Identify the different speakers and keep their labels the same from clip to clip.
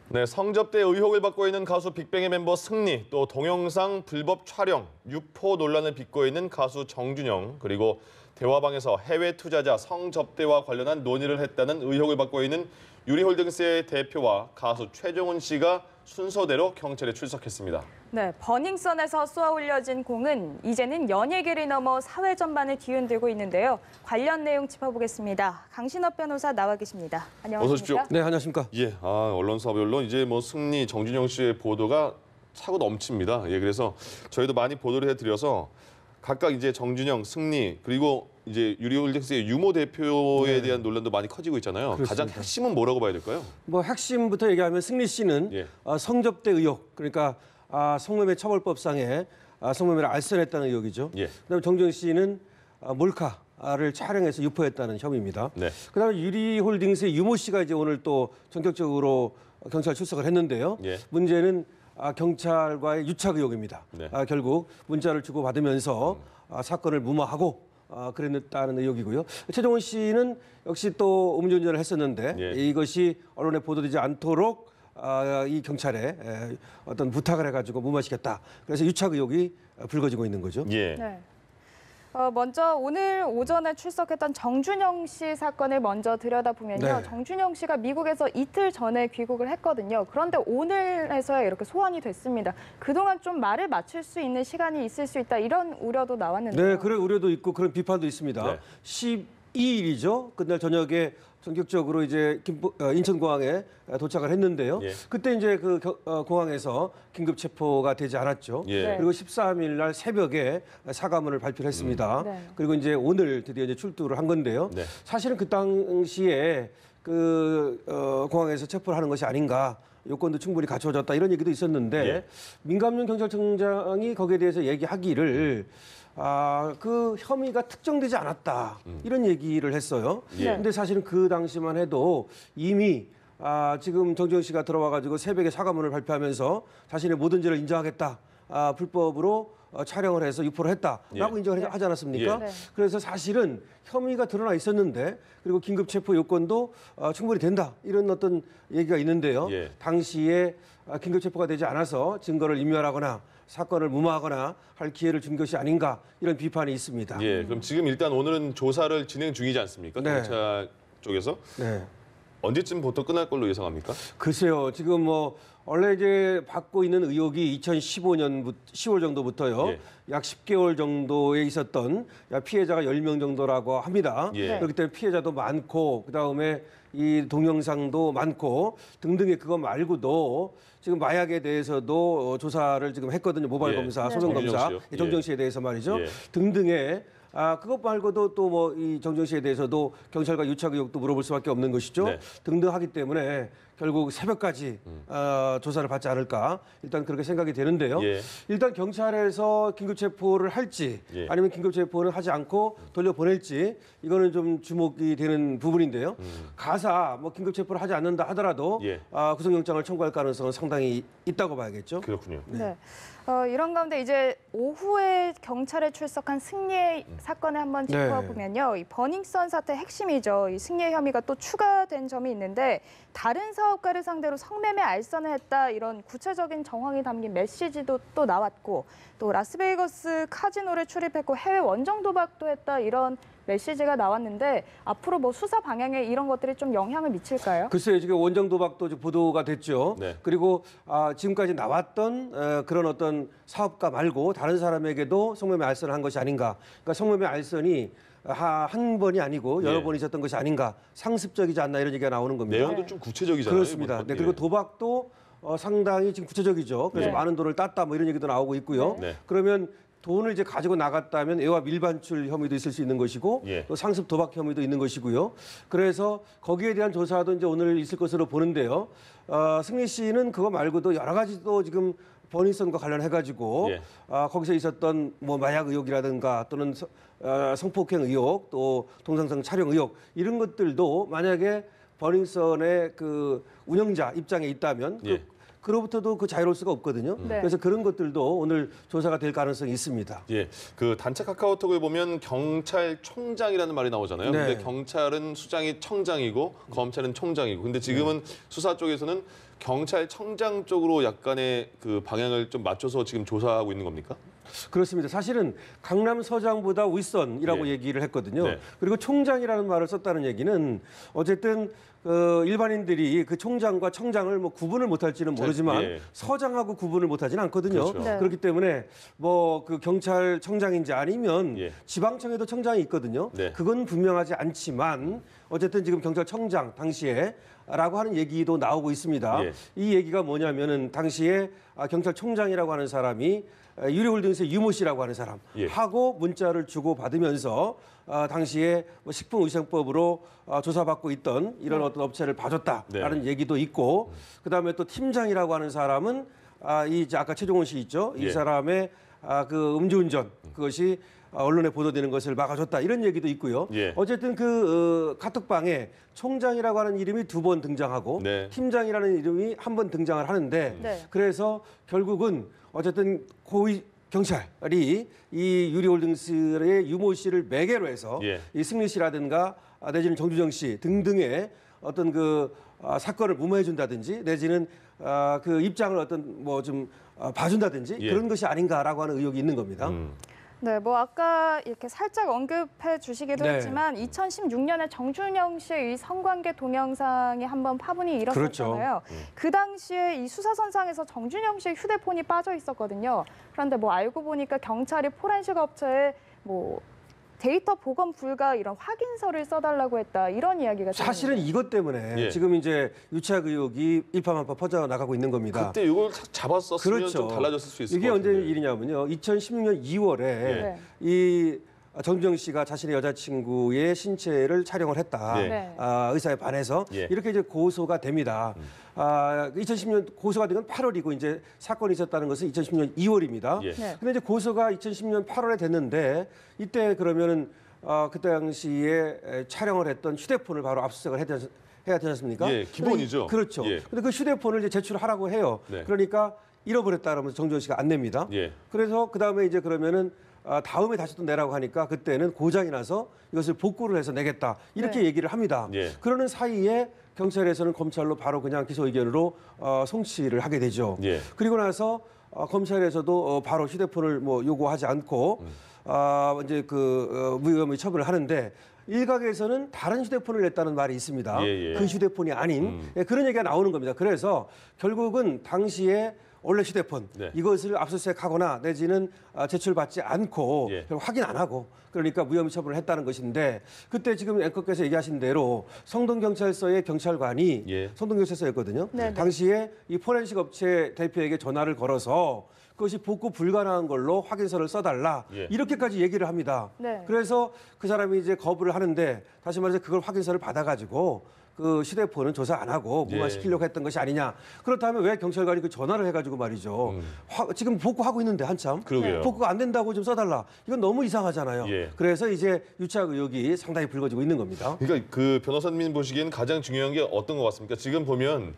Speaker 1: 네, 성접대 의혹을 받고 있는 가수 빅뱅의 멤버 승리, 또 동영상 불법 촬영, 유포 논란을 빚고 있는 가수 정준영, 그리고 대화방에서 해외 투자자 성접대와 관련한 논의를 했다는 의혹을 받고 있는 유리홀딩스의 대표와 가수 최종훈 씨가 순서대로 경찰에 출석했습니다.
Speaker 2: 네, 버닝썬에서 쏘아 올려진 공은 이제는 연예계를 넘어 사회 전반을 뒤흔들고 있는데요. 관련 내용 짚어보겠습니다. 강신업 변호사 나와 계십니다. 안녕하십니까?
Speaker 1: 어서 오십시오.
Speaker 3: 네, 안녕하십니까?
Speaker 1: 예, 언론사별로 이제 승리, 정준영 씨의 보도가 차고 넘칩니다. 예, 그래서 저희도 많이 보도를 해드려서 각각 이제 정준영, 승리, 그리고 이제 유리홀딩스의 유모 대표에 대한 논란도 많이 커지고 있잖아요.
Speaker 3: 그렇습니다.
Speaker 1: 가장 핵심은 뭐라고 봐야 될까요?
Speaker 3: 핵심부터 얘기하면 승리 씨는
Speaker 1: 예.
Speaker 3: 성접대 의혹, 그러니까 성매매 처벌법상에 성매매를 알선했다는 의혹이죠.
Speaker 1: 예.
Speaker 3: 그다음에 정준영 씨는 몰카를 촬영해서 유포했다는 혐의입니다.
Speaker 1: 네.
Speaker 3: 그다음에 유리홀딩스의 유모 씨가 이제 오늘 또 전격적으로 경찰 출석을 했는데요.
Speaker 1: 예.
Speaker 3: 문제는 경찰과의 유착 의혹입니다.
Speaker 1: 네.
Speaker 3: 결국 문자를 주고 받으면서 사건을 무마하고 그랬다는 의혹이고요. 최종훈 씨는 역시 또 음주운전을 했었는데
Speaker 1: 예.
Speaker 3: 이것이 언론에 보도되지 않도록 이 경찰에 어떤 부탁을 해가지고 무마시켰다. 그래서 유착 의혹이 불거지고 있는 거죠.
Speaker 1: 예.
Speaker 2: 네. 먼저 오늘 오전에 출석했던 정준영 씨 사건을 먼저 들여다보면요.
Speaker 3: 네.
Speaker 2: 정준영 씨가 미국에서 이틀 전에 귀국을 했거든요. 그런데 오늘에서야 이렇게 소환이 됐습니다. 그동안 좀 말을 맞출 수 있는 시간이 있을 수 있다 이런 우려도 나왔는데요.
Speaker 3: 네, 그런 우려도 있고 그런 비판도 있습니다.
Speaker 1: 네.
Speaker 3: 12일이죠. 그날 저녁에 전격적으로 이제 인천공항에 도착을 했는데요.
Speaker 1: 예.
Speaker 3: 그때 이제 공항에서 긴급 체포가 되지 않았죠.
Speaker 1: 예.
Speaker 2: 네.
Speaker 3: 그리고 13일 날 새벽에 사과문을 발표를 했습니다.
Speaker 2: 네.
Speaker 3: 그리고 이제 오늘 드디어 이제 출두를 한 건데요.
Speaker 1: 네.
Speaker 3: 사실은 그 당시에 공항에서 체포를 하는 것이 아닌가. 요건도 충분히 갖춰졌다 이런 얘기도 있었는데
Speaker 1: 예.
Speaker 3: 민감윤 경찰청장이 거기에 대해서 얘기하기를 그 혐의가 특정되지 않았다 이런 얘기를 했어요.
Speaker 1: 예.
Speaker 3: 근데 사실은 그 당시만 해도 이미 지금 정준영 씨가 들어와가지고 새벽에 사과문을 발표하면서 자신의 모든 죄를 인정하겠다. 불법으로 촬영을 해서 유포를 했다라고
Speaker 1: 예.
Speaker 3: 인정을 하지 않았습니까?
Speaker 2: 네.
Speaker 3: 그래서 사실은 혐의가 드러나 있었는데 그리고 긴급 체포 요건도 충분히 된다 이런 어떤 얘기가 있는데요.
Speaker 1: 예.
Speaker 3: 당시에 긴급 체포가 되지 않아서 증거를 인멸하거나 사건을 무마하거나 할 기회를 준 것이 아닌가 이런 비판이 있습니다.
Speaker 1: 예, 그럼 지금 일단 오늘은 조사를 진행 중이지 않습니까?
Speaker 3: 네.
Speaker 1: 경찰 쪽에서
Speaker 3: 네.
Speaker 1: 언제쯤부터 끝날 걸로 예상합니까?
Speaker 3: 글쎄요. 지금 원래 이제 받고 있는 의혹이 2015년 10월 정도부터요.
Speaker 1: 예.
Speaker 3: 약 10개월 정도에 있었던 피해자가 10명 정도라고 합니다.
Speaker 1: 예.
Speaker 3: 그렇기 때문에 피해자도 많고 그다음에 이 동영상도 많고 등등의 그거 말고도 지금 마약에 대해서도 조사를 지금 했거든요. 모바일
Speaker 1: 예.
Speaker 3: 검사,
Speaker 2: 네.
Speaker 3: 소변 검사,
Speaker 1: 정준영 씨요?
Speaker 3: 정정 씨에 대해서 말이죠.
Speaker 1: 예.
Speaker 3: 등등의 그것 말고도 또 이 정정 씨에 대해서도 경찰과 유착 의혹도 물어볼 수밖에 없는 것이죠.
Speaker 1: 네.
Speaker 3: 등등 하기 때문에 결국 새벽까지 조사를 받지 않을까 일단 그렇게 생각이 되는데요.
Speaker 1: 예.
Speaker 3: 일단 경찰에서 긴급 체포를 할지
Speaker 1: 예.
Speaker 3: 아니면 긴급 체포를 하지 않고 돌려보낼지 이거는 좀 주목이 되는 부분인데요. 가사 긴급 체포를 하지 않는다 하더라도
Speaker 1: 예.
Speaker 3: 구속영장을 청구할 가능성은 상당히 있다고 봐야겠죠.
Speaker 1: 그렇군요.
Speaker 2: 네. 이런 가운데 이제 오후에 경찰에 출석한 승리의 사건을 한번
Speaker 3: 네.
Speaker 2: 짚어보면요. 이 버닝썬 사태 핵심이죠. 이 승리의 혐의가 또 추가된 점이 있는데 다른 사업가를 상대로 성매매 알선을 했다 이런 구체적인 정황이 담긴 메시지도 또 나왔고 또 라스베이거스 카지노를 출입했고 해외 원정 도박도 했다 이런 메시지가 나왔는데 앞으로 수사 방향에 이런 것들이 좀 영향을 미칠까요?
Speaker 3: 글쎄요, 지금 원정 도박도 지금 보도가 됐죠.
Speaker 1: 네.
Speaker 3: 그리고 지금까지 나왔던 그런 어떤 사업가 말고 다른 사람에게도 성매매 알선을 한 것이 아닌가. 그러니까 성매매 알선이 한 번이 아니고 여러
Speaker 1: 예.
Speaker 3: 번 있었던 것이 아닌가. 상습적이지 않나 이런 얘기가 나오는 겁니다.
Speaker 1: 내용도 좀 구체적이잖아요.
Speaker 3: 그렇습니다. 네, 그리고 도박도 상당히 지금 구체적이죠. 그래서
Speaker 2: 네.
Speaker 3: 많은 돈을 땄다 이런 얘기도 나오고 있고요.
Speaker 1: 네.
Speaker 3: 그러면 돈을 이제 가지고 나갔다면 애와 밀반출 혐의도 있을 수 있는 것이고
Speaker 1: 예.
Speaker 3: 또 상습 도박 혐의도 있는 것이고요. 그래서 거기에 대한 조사도 이제 오늘 있을 것으로 보는데요. 승리 씨는 그거 말고도 여러 가지도 지금 버닝썬과 관련해가지고
Speaker 1: 예.
Speaker 3: 거기서 있었던 마약 의혹이라든가 또는 성폭행 의혹 또 동영상 촬영 의혹 이런 것들도 만약에 버닝썬의 그 운영자 입장에 있다면
Speaker 1: 예.
Speaker 3: 그로부터도 자유로울 수가 없거든요.
Speaker 2: 네.
Speaker 3: 그래서 그런 것들도 오늘 조사가 될 가능성이 있습니다.
Speaker 1: 예, 그 단체 카카오톡을 보면 경찰총장이라는 말이 나오잖아요.
Speaker 3: 네.
Speaker 1: 근데 경찰은 수장이 청장이고 검찰은 총장이고. 근데 지금은 수사 쪽에서는 경찰청장 쪽으로 약간의 그 방향을 좀 맞춰서 지금 조사하고 있는 겁니까?
Speaker 3: 그렇습니다. 사실은 강남 서장보다 윗선이라고
Speaker 1: 예.
Speaker 3: 얘기를 했거든요.
Speaker 1: 네.
Speaker 3: 그리고 총장이라는 말을 썼다는 얘기는 어쨌든 일반인들이 그 총장과 청장을 뭐 구분을 못할지는 모르지만
Speaker 1: 예.
Speaker 3: 서장하고 구분을 못하지는 않거든요.
Speaker 1: 그렇죠.
Speaker 2: 네.
Speaker 3: 그렇기 때문에 뭐 그 경찰청장인지 아니면
Speaker 1: 예.
Speaker 3: 지방청에도 청장이 있거든요.
Speaker 1: 네.
Speaker 3: 그건 분명하지 않지만 어쨌든 지금 경찰청장 당시에 라고 하는 얘기도 나오고 있습니다.
Speaker 1: 예.
Speaker 3: 이 얘기가 뭐냐면은 당시에 경찰총장이라고 하는 사람이 유리홀딩스의 유모 씨라고 하는 사람
Speaker 1: 예.
Speaker 3: 하고 문자를 주고 받으면서 당시에 뭐 식품위생법으로 조사받고 있던 이런 어떤 업체를 봐줬다라는
Speaker 1: 네.
Speaker 3: 얘기도 있고 그다음에 또 팀장이라고 하는 사람은 이제 아까 최종원 씨 있죠. 이
Speaker 1: 예.
Speaker 3: 사람의 그 음주운전 그것이 언론에 보도되는 것을 막아줬다 이런 얘기도 있고요.
Speaker 1: 예.
Speaker 3: 어쨌든 그 카톡방에 총장이라고 하는 이름이 2번 등장하고
Speaker 1: 네.
Speaker 3: 팀장이라는 이름이 1번 등장을 하는데
Speaker 2: 네.
Speaker 3: 그래서 결국은 어쨌든 고위 경찰이 이 유리홀딩스의 유모 씨를 매개로 해서
Speaker 1: 예.
Speaker 3: 이 승리 씨라든가 내지는 정주정 씨 등등의 어떤 그 사건을 무마해 준다든지 내지는 그 입장을 어떤 뭐 좀 봐준다든지
Speaker 1: 예.
Speaker 3: 그런 것이 아닌가라고 하는 의혹이 있는 겁니다.
Speaker 2: 네, 뭐 아까 이렇게 살짝 언급해 주시기도
Speaker 3: 네.
Speaker 2: 했지만 2016년에 정준영 씨의 이 성관계 동영상이 한번 파문이 일었었잖아요.
Speaker 3: 그렇죠.
Speaker 2: 그 당시에 이 수사선상에서 정준영 씨의 휴대폰이 빠져 있었거든요. 그런데 뭐 알고 보니까 경찰이 포렌식 업체에 뭐 데이터 복원 불가 이런 확인서를 써달라고 했다 이런 이야기가
Speaker 3: 사실은
Speaker 2: 들리는데.
Speaker 3: 이것 때문에
Speaker 1: 예.
Speaker 3: 지금 이제 유착 의혹이 일파만파 퍼져 나가고 있는 겁니다.
Speaker 1: 그때 이걸 잡았었으면
Speaker 3: 그렇죠.
Speaker 1: 좀 달라졌을 수 있을
Speaker 3: 이게
Speaker 1: 것
Speaker 3: 언제
Speaker 1: 같은데.
Speaker 3: 일이냐면요. 2016년 2월에
Speaker 2: 네.
Speaker 3: 이 정주영 씨가 자신의 여자친구의 신체를 촬영을 했다.
Speaker 1: 네.
Speaker 2: 네.
Speaker 3: 의사에 반해서
Speaker 1: 예.
Speaker 3: 이렇게 이제 고소가 됩니다. 2010년 고소가 된 건 8월이고 이제 사건이 있었다는 것은 2010년 2월입니다.
Speaker 1: 예.
Speaker 2: 네.
Speaker 3: 근데 이제 고소가 2010년 8월에 됐는데 이때 그러면은 그때 당시에 촬영을 했던 휴대폰을 바로 압수수색을 해야 되지 않습니까?
Speaker 1: 예, 기본이죠.
Speaker 3: 그렇죠.
Speaker 1: 예.
Speaker 3: 근데 그 휴대폰을 이제 제출하라고 해요.
Speaker 1: 네.
Speaker 3: 그러니까 잃어버렸다 그러면서 정주영 씨가 안 냅니다.
Speaker 1: 예.
Speaker 3: 그래서 그다음에 이제 그러면은 다음에 다시 또 내라고 하니까 그때는 고장이 나서 이것을 복구를 해서 내겠다. 이렇게
Speaker 2: 네.
Speaker 3: 얘기를 합니다.
Speaker 1: 예.
Speaker 3: 그러는 사이에 경찰에서는 검찰로 바로 그냥 기소 의견으로 송치를 하게 되죠.
Speaker 1: 예.
Speaker 3: 그리고 나서 검찰에서도 바로 휴대폰을 뭐 요구하지 않고 이제 그 무혐의 처분을 하는데 일각에서는 다른 휴대폰을 냈다는 말이 있습니다.
Speaker 1: 예, 예.
Speaker 3: 그 휴대폰이 아닌 그런 얘기가 나오는 겁니다. 그래서 결국은 당시에 원래 휴대폰
Speaker 1: 네.
Speaker 3: 이것을 압수수색하거나 내지는 제출받지 않고
Speaker 1: 예.
Speaker 3: 확인 안 하고 그러니까 무혐의 처분을 했다는 것인데 그때 지금 앵커께서 얘기하신 대로 성동경찰서의 경찰관이
Speaker 1: 예.
Speaker 3: 성동경찰서였거든요.
Speaker 2: 네, 네.
Speaker 3: 당시에 이 포렌식 업체 대표에게 전화를 걸어서 그것이 복구 불가능한 걸로 확인서를 써달라
Speaker 1: 예.
Speaker 3: 이렇게까지 얘기를 합니다.
Speaker 2: 네.
Speaker 3: 그래서 그 사람이 이제 거부를 하는데 다시 말해서 그걸 확인서를 받아가지고 그 휴대폰은 조사 안 하고 무마시키려고 했던 것이 아니냐. 그렇다면 왜 경찰관이 그 전화를 해가지고 말이죠. 지금 복구하고 있는데 한참.
Speaker 1: 그러게요.
Speaker 3: 복구가 안 된다고 좀 써달라. 이건 너무 이상하잖아요.
Speaker 1: 예.
Speaker 3: 그래서 이제 유착 의혹이 상당히 불거지고 있는 겁니다.
Speaker 1: 그러니까 그 변호사님 보시기엔 가장 중요한 게 어떤 것 같습니까? 지금 보면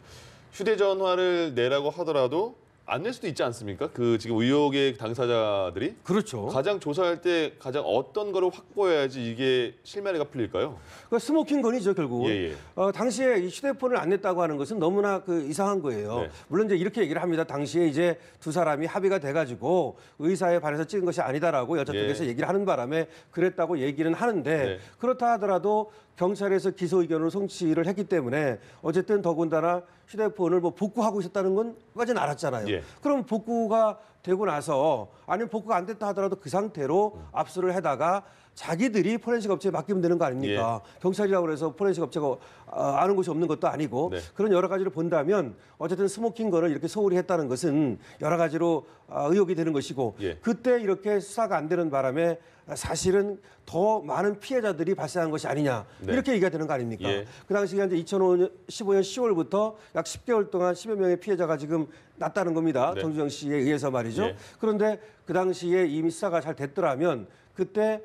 Speaker 1: 휴대전화를 내라고 하더라도 안 낼 수도 있지 않습니까? 그 지금 의혹의 당사자들이
Speaker 3: 그렇죠.
Speaker 1: 가장 조사할 때 가장 어떤 거를 확보해야지 이게 실마리가 풀릴까요?
Speaker 3: 그 스모킹 건이죠 결국.
Speaker 1: 예, 예.
Speaker 3: 당시에 이 휴대폰을 안 냈다고 하는 것은 너무나 그 이상한 거예요.
Speaker 1: 네.
Speaker 3: 물론 이제 이렇게 얘기를 합니다. 당시에 이제 두 사람이 합의가 돼가지고 의사에 반해서 찍은 것이 아니다라고 여자 쪽에서
Speaker 1: 예.
Speaker 3: 얘기를 하는 바람에 그랬다고 얘기는 하는데
Speaker 1: 네.
Speaker 3: 그렇다 하더라도 경찰에서 기소 의견으로 송치를 했기 때문에 어쨌든 더군다나 휴대폰을 뭐 복구하고 있었다는 건까지는 알았잖아요.
Speaker 1: 예.
Speaker 3: 그럼 복구가 되고 나서 아니면 복구가 안 됐다 하더라도 그 상태로 압수를 해다가 자기들이 포렌식 업체에 맡기면 되는 거 아닙니까? 경찰이라고 그래서 포렌식 업체가 아는 곳이 없는 것도 아니고
Speaker 1: 네.
Speaker 3: 그런 여러 가지를 본다면 어쨌든 스모킹 건을 이렇게 소홀히 했다는 것은 여러 가지로 의혹이 되는 것이고
Speaker 1: 예.
Speaker 3: 그때 이렇게 수사가 안 되는 바람에 사실은 더 많은 피해자들이 발생한 것이 아니냐
Speaker 1: 네.
Speaker 3: 이렇게 얘기가 되는 거 아닙니까?
Speaker 1: 예.
Speaker 3: 그 당시에 이제 2015년 10월부터 약 10개월 동안 10여 명의 피해자가 지금 났다는 겁니다.
Speaker 1: 네.
Speaker 3: 정주영 씨에 의해서 말이죠.
Speaker 1: 예.
Speaker 3: 그런데 그 당시에 이미 수사가 잘 됐더라면 그때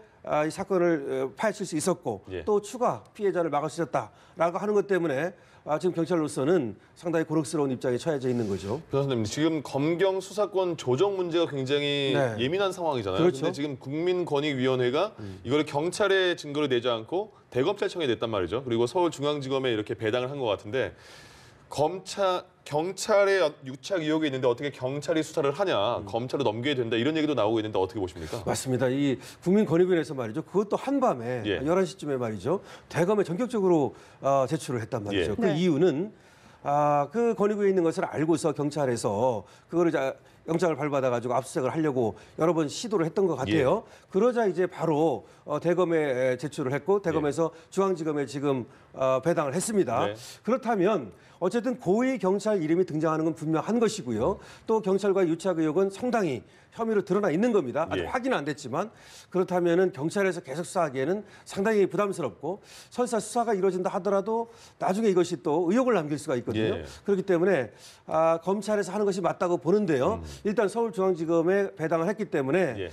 Speaker 3: 이 사건을 파헤칠 수 있었고
Speaker 1: 예.
Speaker 3: 또 추가 피해자를 막을 수 있었다라고 하는 것 때문에 지금 경찰로서는 상당히 곤혹스러운 입장에 처해져 있는 거죠.
Speaker 1: 변호사님, 지금 검경 수사권 조정 문제가 굉장히
Speaker 3: 네.
Speaker 1: 예민한 상황이잖아요.
Speaker 3: 그렇죠.
Speaker 1: 근데 지금 국민권익위원회가 이거를 경찰에 증거를 내지 않고 대검찰청에 냈단 말이죠. 그리고 서울중앙지검에 이렇게 배당을 한 것 같은데 경찰의 유착 의혹이 있는데 어떻게 경찰이 수사를 하냐, 검찰로 넘겨야 된다 이런 얘기도 나오고 있는데 어떻게 보십니까?
Speaker 3: 맞습니다. 이 국민권익위원회에서 말이죠. 그것도 한밤에
Speaker 1: 예.
Speaker 3: 11시쯤에 말이죠. 대검에 전격적으로 제출을 했단 말이죠.
Speaker 1: 예.
Speaker 3: 그
Speaker 2: 네.
Speaker 3: 이유는 그 권익위에 있는 것을 알고서 경찰에서 그거를 영장을 발받아가지고 압수수색을 하려고 여러 번 시도를 했던 것 같아요. 그러자 이제 바로 대검에 제출을 했고 대검에서 중앙지검에 지금 배당을 했습니다.
Speaker 1: 네.
Speaker 3: 그렇다면 어쨌든 고위 경찰 이름이 등장하는 건 분명한 것이고요. 또 경찰과의 유착 의혹은 상당히 혐의로 드러나 있는 겁니다. 아직
Speaker 1: 예.
Speaker 3: 확인은 안 됐지만 그렇다면은 경찰에서 계속 수사하기에는 상당히 부담스럽고 설사 수사가 이루어진다 하더라도 나중에 이것이 또 의혹을 남길 수가 있거든요.
Speaker 1: 예.
Speaker 3: 그렇기 때문에 검찰에서 하는 것이 맞다고 보는데요. 일단 서울중앙지검에 배당을 했기 때문에
Speaker 1: 예.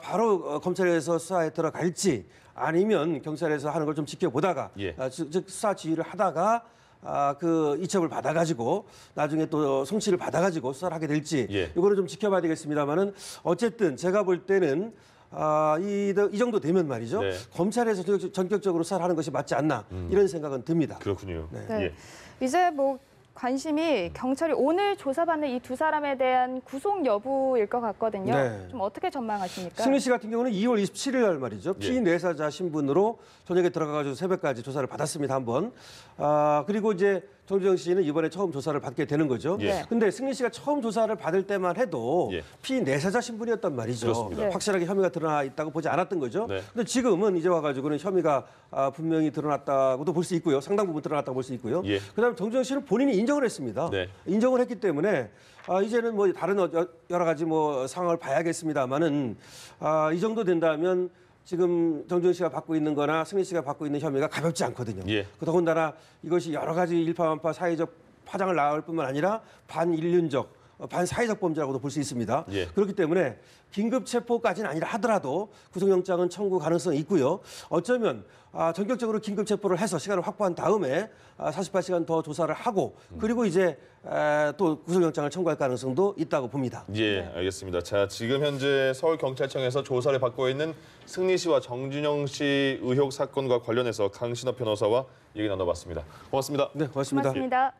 Speaker 3: 바로 검찰에서 수사에 들어갈지 아니면 경찰에서 하는 걸 좀 지켜보다가
Speaker 1: 예.
Speaker 3: 즉 수사 지휘를 하다가 그 이첩을 받아가지고 나중에 또 송치를 받아가지고 수사를 하게 될지
Speaker 1: 예.
Speaker 3: 이거는 좀 지켜봐야 되겠습니다만은 어쨌든 제가 볼 때는 이 정도 되면 말이죠.
Speaker 1: 네.
Speaker 3: 검찰에서 전격적으로 수사를 하는 것이 맞지 않나 이런 생각은 듭니다.
Speaker 1: 그렇군요.
Speaker 2: 네.
Speaker 1: 예.
Speaker 2: 이제 뭐 관심이 경찰이 오늘 조사받는 이 두 사람에 대한 구속 여부일 것 같거든요.
Speaker 3: 네.
Speaker 2: 좀 어떻게 전망하십니까?
Speaker 3: 승리 씨 같은 경우는 2월 27일 날 말이죠.
Speaker 1: 예.
Speaker 3: 피내사자 신분으로 저녁에 들어가가지고 새벽까지 조사를 받았습니다. 한번. 그리고 이제 정주영 씨는 이번에 처음 조사를 받게 되는 거죠.
Speaker 1: 예.
Speaker 3: 근데 승리 씨가 처음 조사를 받을 때만 해도
Speaker 1: 예.
Speaker 3: 피내사자 신분이었단 말이죠.
Speaker 1: 그렇습니다.
Speaker 2: 네.
Speaker 3: 확실하게 혐의가 드러나 있다고 보지 않았던 거죠.
Speaker 1: 네.
Speaker 3: 근데 지금은 이제 와가지고는 혐의가 분명히 드러났다고도 볼 수 있고요. 상당 부분 드러났다고 볼 수 있고요.
Speaker 1: 예.
Speaker 3: 그다음에 정주영 씨는 본인이 인정을 했습니다.
Speaker 1: 네.
Speaker 3: 인정을 했기 때문에 이제는 뭐 다른 여러 가지 뭐 상황을 봐야겠습니다만은 이 정도 된다면 지금 정주영 씨가 받고 있는 거나 승리 씨가 받고 있는 혐의가 가볍지 않거든요.
Speaker 1: 예.
Speaker 3: 더군다나 이것이 여러 가지 일파만파 사회적 파장을 낳을 뿐만 아니라 반인륜적 반사회적 범죄라고도 볼 수 있습니다.
Speaker 1: 예.
Speaker 3: 그렇기 때문에 긴급 체포까지는 아니라 하더라도 구속영장은 청구 가능성이 있고요. 어쩌면 전격적으로 긴급 체포를 해서 시간을 확보한 다음에 48시간 더 조사를 하고 그리고 이제 또 구속영장을 청구할 가능성도 있다고 봅니다.
Speaker 1: 예, 알겠습니다. 자, 지금 현재 서울경찰청에서 조사를 받고 있는 승리 씨와 정준영 씨 의혹 사건과 관련해서 강신업 변호사와 얘기 나눠봤습니다. 고맙습니다.
Speaker 3: 네, 고맙습니다.
Speaker 2: 고맙습니다.